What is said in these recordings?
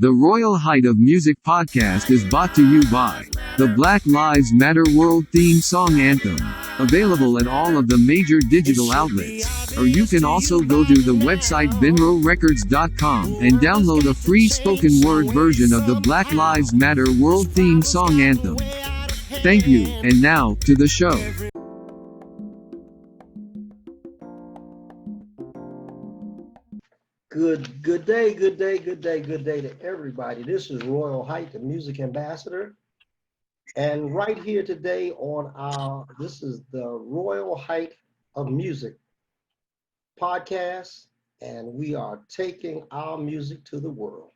The Royal Height of Music podcast is brought to you by the Black Lives Matter World Theme Song Anthem. Available at all of the major digital outlets. Or you can also go to the website binrorecords.com and download a free spoken word version of the Black Lives Matter World Theme Song Anthem. Thank you, and now, to the show. Good day to everybody. This is Royal Height, the music ambassador. And right here today this is the Royal Height of Music podcast. And we are taking our music to the world.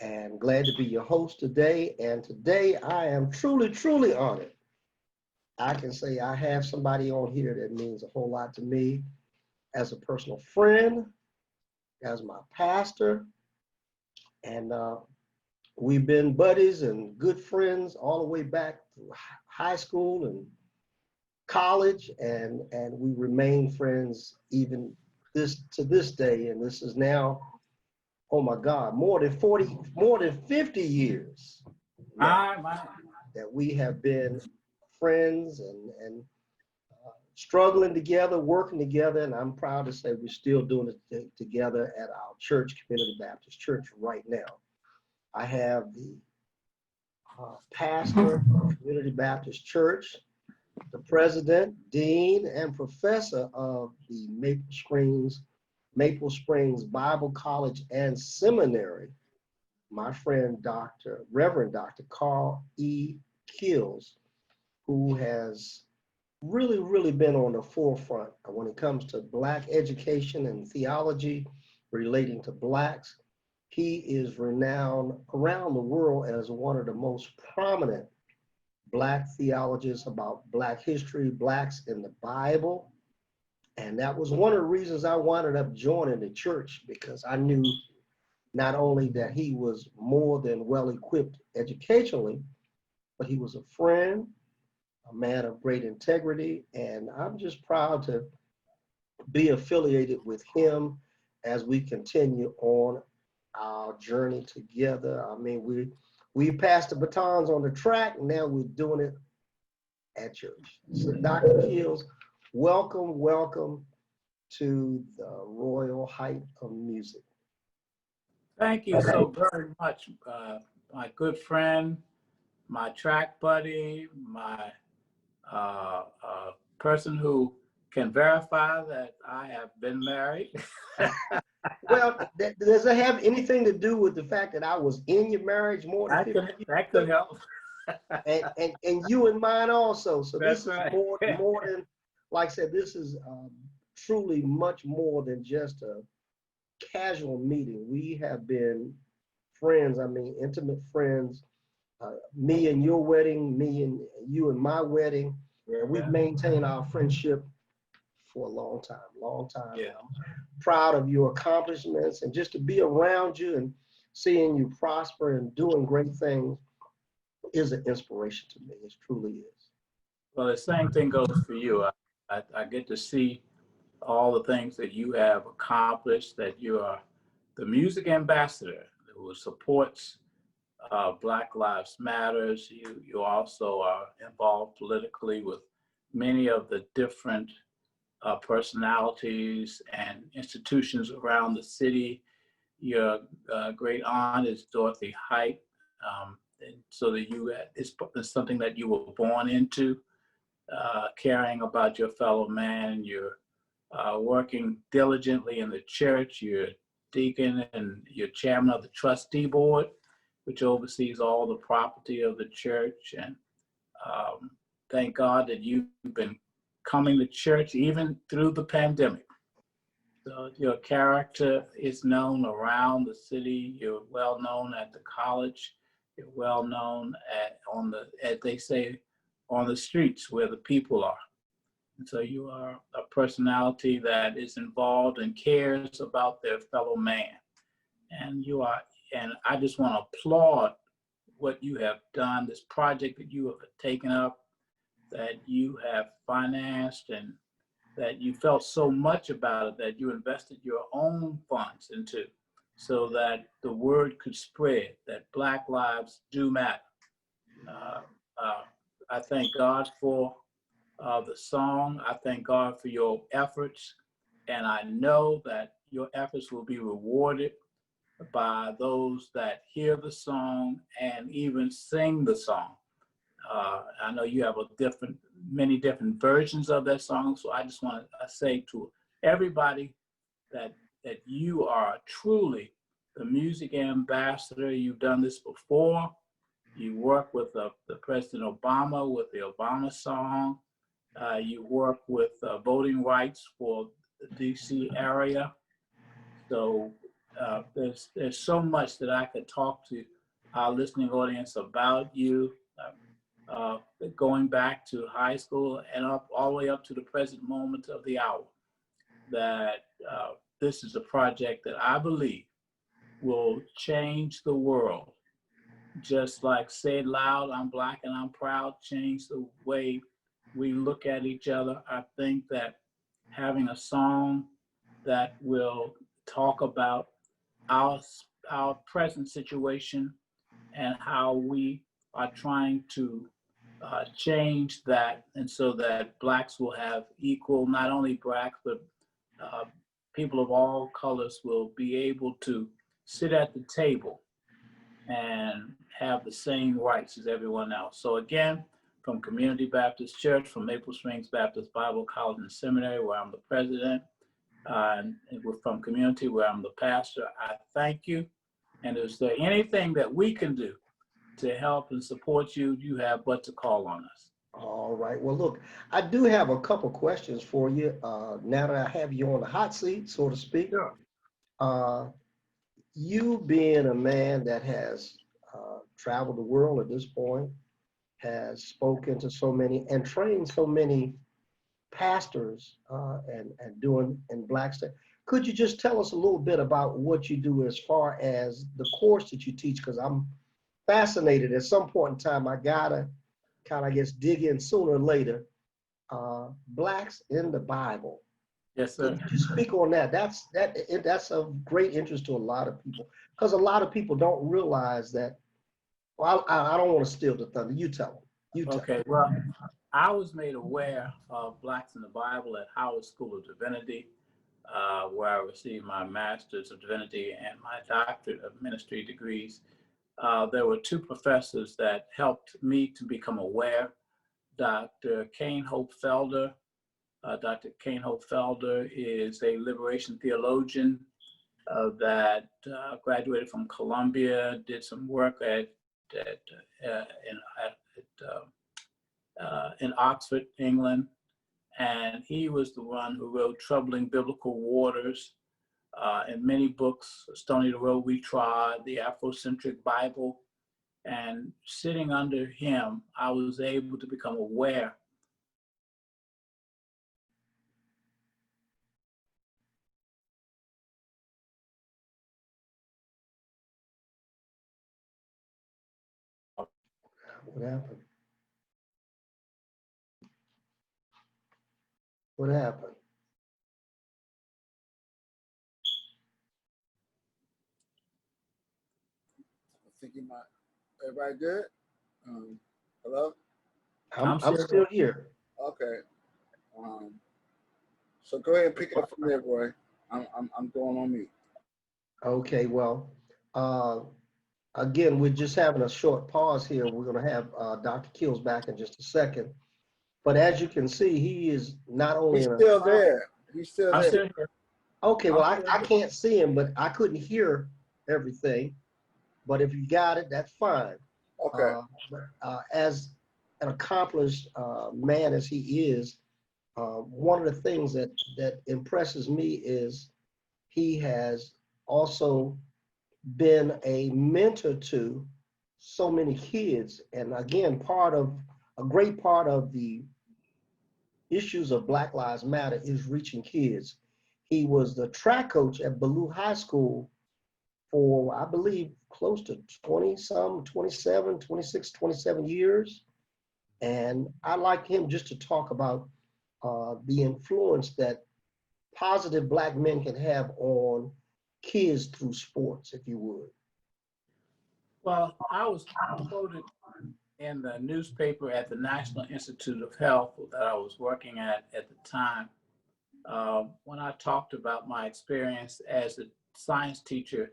And glad to be your host today. And today I am truly honored. I can say I have somebody on here that means a whole lot to me as a personal friend, as my pastor, and we've been buddies and good friends all the way back to high school and college, and we remain friends even to this day. And this is now, oh my God, more than 50 years that we have been friends and struggling together, working together, and I'm proud to say we're still doing it together at our church, Community Baptist Church, right now. I have the pastor of Community Baptist Church, the president, dean, and professor of the Maple Springs Bible College and Seminary, my friend, Reverend Dr. Carl E. Keels, who has really been on the forefront when it comes to Black education and theology relating to Blacks. He is renowned around the world as one of the most prominent Black theologians about Black history, Blacks in the Bible. And that was one of the reasons I wound up joining the church, because I knew not only that he was more than well equipped educationally, but he was a friend, a man of great integrity, and I'm just proud to be affiliated with him as we continue on our journey together. I mean, we passed the batons on the track, and now we're doing it at church. So Dr. Keels, welcome to the Royal Height of Music. Thank you so very much, my good friend, my track buddy, my person who can verify that I have been married. Well, does it have anything to do with the fact that I was in your marriage more than 50 years? That could help. and you and mine also. So That's this is right. more than, like I said, this is truly much more than just a casual meeting. We have been friends, I mean, intimate friends. Me and your wedding, me and you and my wedding. And we've maintained our friendship for a long time. Yeah. I'm proud of your accomplishments, and just to be around you and seeing you prosper and doing great things is an inspiration to me. It truly is. Well, the same thing goes for you. I get to see all the things that you have accomplished, that you are the music ambassador who supports Black Lives Matters. You also are involved politically with many of the different personalities and institutions around the city. Your great aunt is Dorothy Height, and so that it's something that you were born into, caring about your fellow man. You're working diligently in the church. You're deacon and you're chairman of the trustee board, which oversees all the property of the church. And thank God that you've been coming to church even through the pandemic. So your character is known around the city. You're well known at the college. You're well known as they say, on the streets where the people are. And so you are a personality that is involved and cares about their fellow man. And I just want to applaud what you have done, this project that you have taken up, that you have financed, and that you felt so much about it that you invested your own funds into so that the word could spread that Black lives do matter. Uh, uh, I thank God for the song. I thank God for your efforts. And I know that your efforts will be rewarded by those that hear the song and even sing the song. I know you have many different versions of that song. So I just want to say to everybody that you are truly the music ambassador. You've done this before. You work with the President Obama with the Obama song. You work with voting rights for the DC area. So there's so much that I could talk to our listening audience about you, going back to high school and up all the way up to the present moment of the hour. That this is a project that I believe will change the world. Just like Say It Loud, I'm Black and I'm Proud, change the way we look at each other. I think that having a song that will talk about our present situation and how we are trying to change that, and so that Blacks will have equal, not only Blacks, but uh, people of all colors will be able to sit at the table and have the same rights as everyone else. So again, from Community Baptist Church, from Maple Springs Baptist Bible College and Seminary, where I'm the president, and from Community, where I'm the pastor, I thank you. And is there anything that we can do to help and support you, you have but to call on us. All right. Well, look, I do have a couple questions for you. Now that I have you on the hot seat, so to speak. Sure. You being a man that has traveled the world at this point, has spoken to so many and trained so many pastors and doing in Black State. Could you just tell us a little bit about what you do as far as the course that you teach? Because I'm fascinated. At some point in time, I gotta kind of, I guess, dig in sooner or later. Blacks in the Bible. Yes, sir. Could you speak on that? That's of great interest to a lot of people because a lot of people don't realize that. Well, I don't want to steal the thunder. You tell them. You tell Okay, well, I was made aware of Blacks in the Bible at Howard School of Divinity, where I received my Master's of Divinity and my Doctorate of Ministry degrees. There were two professors that helped me to become aware. Dr. Kane Hope Felder. Dr. Kane Hope Felder is a liberation theologian that graduated from Columbia, did some work in Oxford, England, and he was the one who wrote Troubling Biblical Waters and many books, Stony the Road We Trod, the Afrocentric Bible. And sitting under him, I was able to become aware what happened. What happened? I think you might. Everybody good? Hello? I'm I'm still still here. Okay. So go ahead and pick it up from there, boy. I'm going on mute. Okay. Well, uh, again, we're just having a short pause here. We're going to have Dr. Keels back in just a second. But as you can see, he is not only He's in a still there. He's still I'm there. still here. okay. Well, I I'm can't see him, but I couldn't hear everything. But if you got it, that's fine. Okay. As an accomplished man as he is, one of the things that impresses me is he has also been a mentor to so many kids. And again, a great part of the issues of Black Lives Matter is reaching kids. He was the track coach at Ballou High School for, I believe, close to 20 some, 27, 26, 27 years. And I'd like him just to talk about the influence that positive Black men can have on kids through sports, if you would? Well, I was quoted in the newspaper at the National Institute of Health that I was working at the time, when I talked about my experience as a science teacher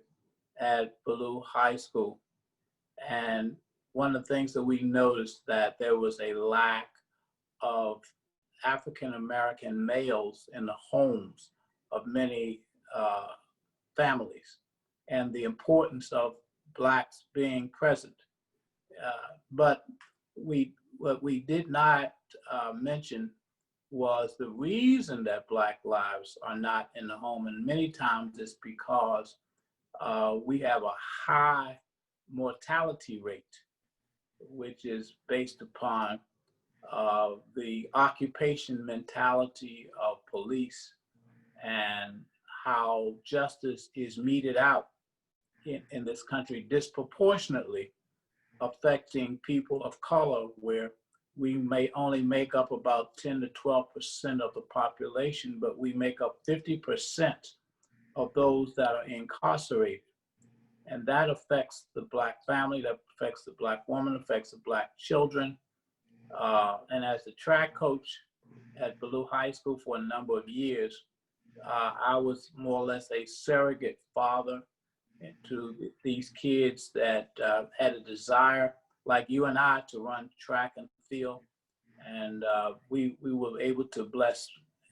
at Ballou High School. And one of the things that we noticed that there was a lack of African American males in the homes of many families, and the importance of Blacks being present. But what we did not mention was the reason that Black lives are not in the home, and many times it's because we have a high mortality rate, which is based upon the occupation mentality of police and how justice is meted out in this country disproportionately, affecting people of color, where we may only make up about 10 to 12% of the population, but we make up 50% of those that are incarcerated. And that affects the Black family, that affects the Black woman, affects the Black children. And as the track coach at Ballou High School for a number of years, I was more or less a surrogate father to these kids that had a desire, like you and I, to run track and field. And we were able to bless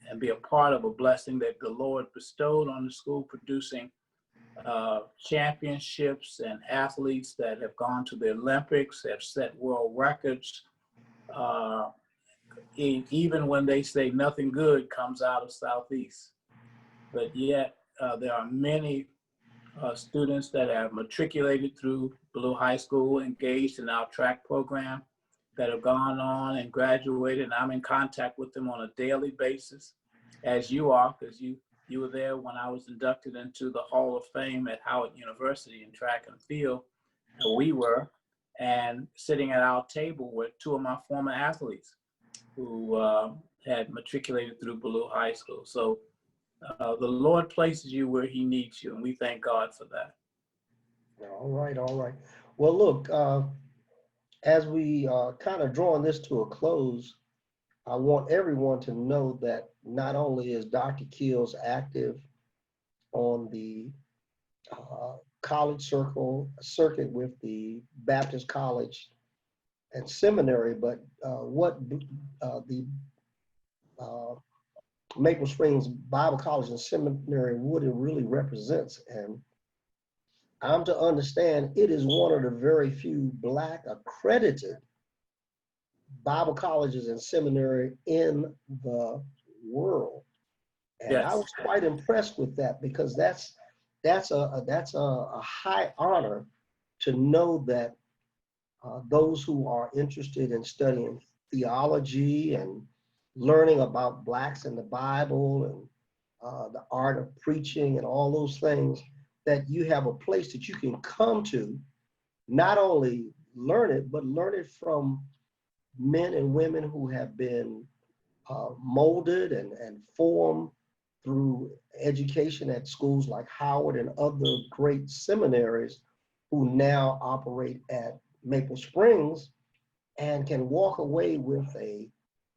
and be a part of a blessing that the Lord bestowed on the school, producing championships and athletes that have gone to the Olympics, have set world records. Even when they say nothing good comes out of Southeast. But yet there are many students that have matriculated through Ballou High School, engaged in our track program, that have gone on and graduated, and I'm in contact with them on a daily basis, as you are, because you were there when I was inducted into the Hall of Fame at Howard University in track and field. We were, and sitting at our table were two of my former athletes who had matriculated through Ballou High School. So the Lord places you where he needs you, and we thank God for that. All right, all right. Well, look, as we kind of drawing this to a close, I want everyone to know that not only is Dr. Keels active on the college circuit with the Baptist College and Seminary, but what the Maple Springs Bible College and Seminary, what it really represents. And I'm to understand it is one of the very few Black accredited Bible colleges and seminary in the world. And Yes. I was quite impressed with that, because that's a high honor to know that those who are interested in studying theology and learning about Blacks in the Bible and the art of preaching and all those things, that you have a place that you can come to, not only learn it, but learn it from men and women who have been molded and formed through education at schools like Howard and other great seminaries, who now operate at Maple Springs and can walk away with a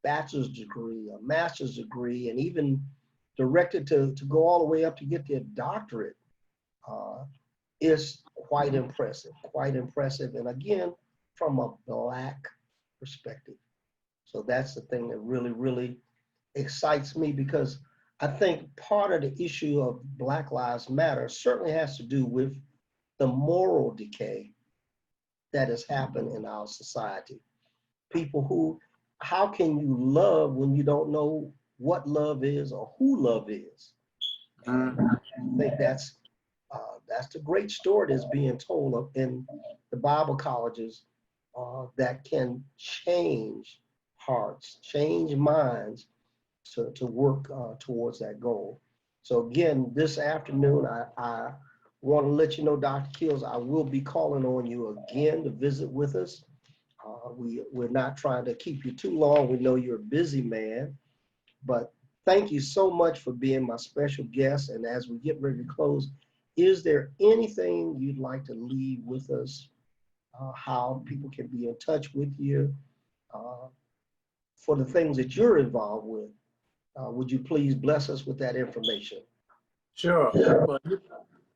bachelor's degree, a master's degree, and even directed to go all the way up to get their doctorate, is quite impressive, quite impressive. And again, from a Black perspective. So that's the thing that really, really excites me, because I think part of the issue of Black Lives Matter certainly has to do with the moral decay that has happened in our society. People who, how can you love when you don't know what love is or who love is? And I think that's the great story that's being told in the Bible colleges that can change hearts, change minds to work towards that goal. So again, this afternoon, I want to let you know, Dr. Keels, I will be calling on you again to visit with us. We're not trying to keep you too long. We know you're a busy man, but thank you so much for being my special guest. And as we get ready to close, is there anything you'd like to leave with us? How people can be in touch with you uh, for the things that you're involved with? Would you please bless us with that information? Sure. Well,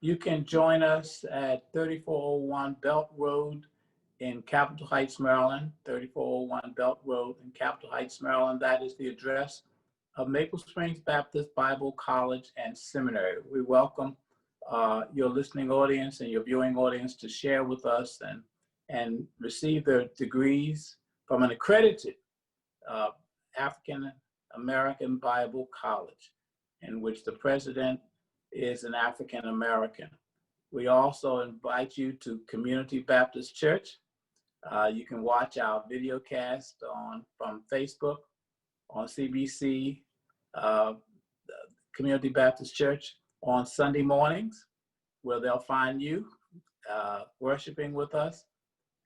you can join us at 3401 Belt Road in Capitol Heights, Maryland. 3401 Belt Road in Capitol Heights, Maryland. That is the address of Maple Springs Baptist Bible College and Seminary. We welcome your listening audience and your viewing audience to share with us and receive their degrees from an accredited African American Bible College, in which the president is an African American. We also invite you to Community Baptist Church. You can watch our video cast from Facebook on CBC Community Baptist Church on Sunday mornings, where they'll find you worshiping with us,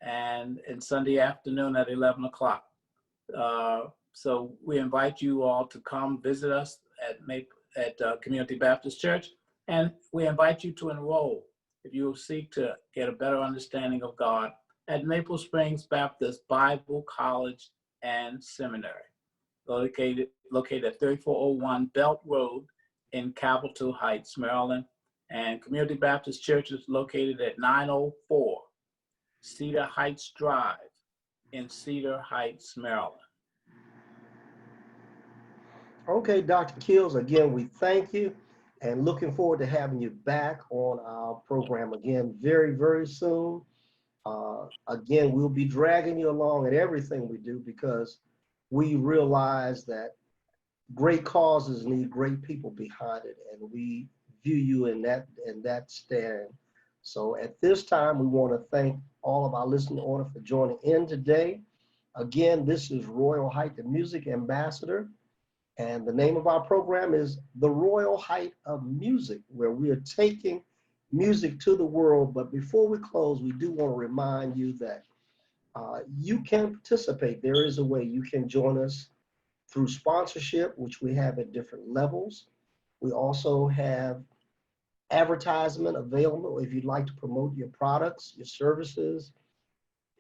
and Sunday afternoon at 11 o'clock. So we invite you all to come visit us at Community Baptist Church, and we invite you to enroll if you seek to get a better understanding of God at Maple Springs Baptist Bible College and Seminary, located at 3401 Belt Road in Capitol Heights, Maryland. And Community Baptist Church is located at 904 Cedar Heights Drive in Cedar Heights, Maryland. Okay, Dr. Keels, again, we thank you and looking forward to having you back on our program again very, very soon. Again, we'll be dragging you along in everything we do because we realize that great causes need great people behind it, and we view you in that stand. So at this time, we want to thank all of our listening audience for joining in today. Again, this is Royal Height, the music ambassador, and the name of our program is The Royal Height of Music, where we are taking music to the world. But before we close, we do want to remind you that you can participate. There is a way you can join us through sponsorship, which we have at different levels. We also have advertisement available if you'd like to promote your products, your services,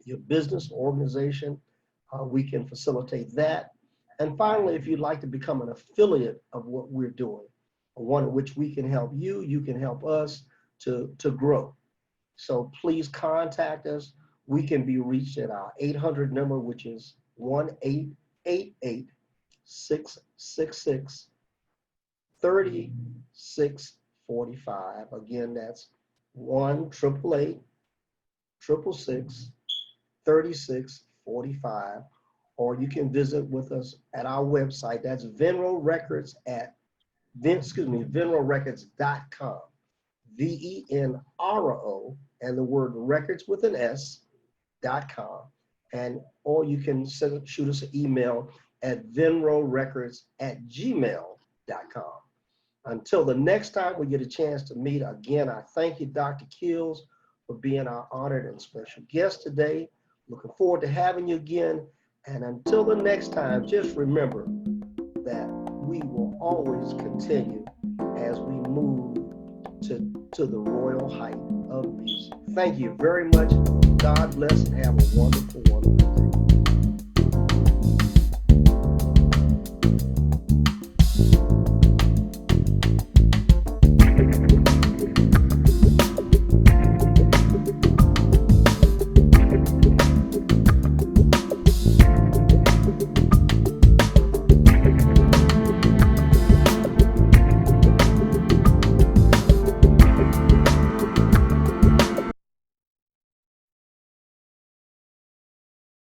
your business organization. We can facilitate that. And finally, if you'd like to become an affiliate of what we're doing, one in which we can help you, you can help us to grow. So please contact us. We can be reached at our 800 number, which is 1-888-666-3645. Again, that's 1-888-666-3645. Or you can visit with us at our website. That's venrorecords.com. VENRO, and the word records with an S.com. And or you can shoot us an email at venrorecords@gmail.com. Until the next time we get a chance to meet again, I thank you, Dr. Keels, for being our honored and special guest today. Looking forward to having you again. And until the next time, just remember that we will always continue as we move to the royal height of music. Thank you very much. God bless and have a wonderful, wonderful day.